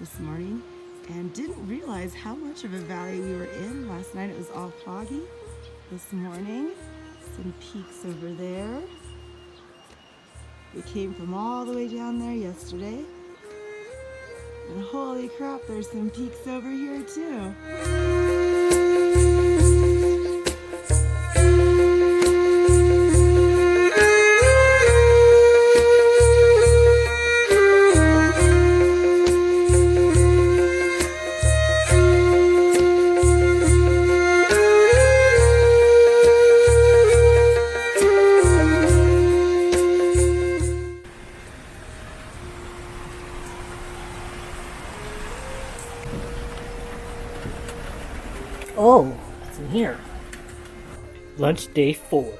this morning and didn't realize how much of a valley we were in. Last night it was all foggy. This morning, some peaks over there. We came from all the way down there yesterday. And holy crap, there's some peaks over here too. Oh, it's in here. Lunch day 4.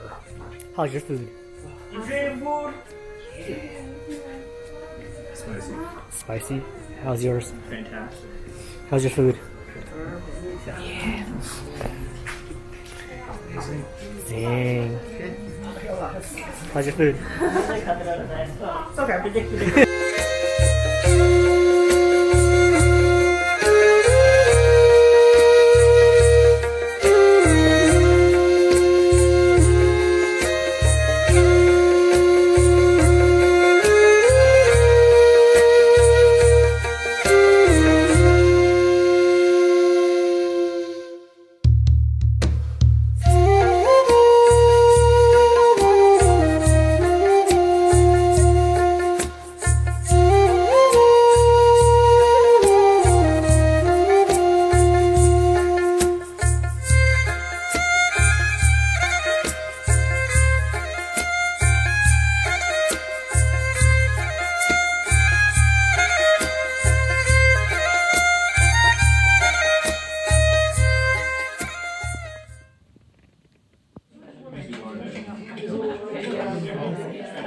How's your food? Spicy. Spicy? How's yours? Fantastic. How's your food? Yeah. Dang. How's your food? Okay.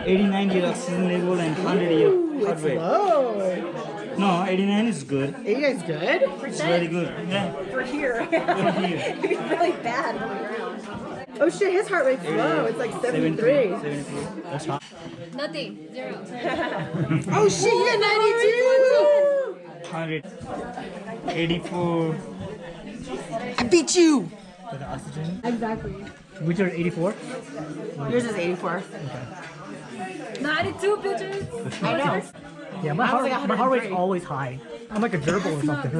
$89 seasonable and 100 hard weight. Low. No, 89 is good. 89 is good? It's very good. Yeah. For here. For here. It'd be really bad on the ground. Oh shit, his heart rate's low. It's like 73. 73. That's hot. Nothing. 0. Oh shit, you got 92! 100. 84. I beat you! For the oxygen? Exactly. Which are 84? Yours is 84. 92 bitches. I know. Yeah, my was like heart rate's 103. always high. I'm like a gerbil or something.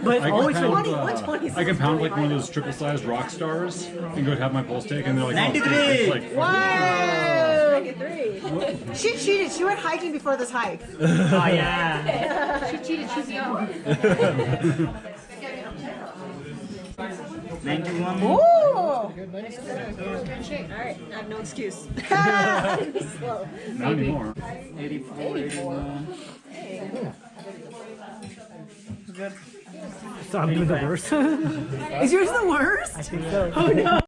But it's I always can like, pound, I can pound like one of those triple-sized rock stars and go have my pulse taken. And they're like, 93. Oh, it's like, Whoa! 93. She cheated. She went hiking before this hike. Oh yeah. She cheated. She's young. 91. Ooh! Good shape. Alright, I have no excuse. Slow. not anymore. 84. 81. so I'm doing the worst. Is yours the worst? I think so. Oh no!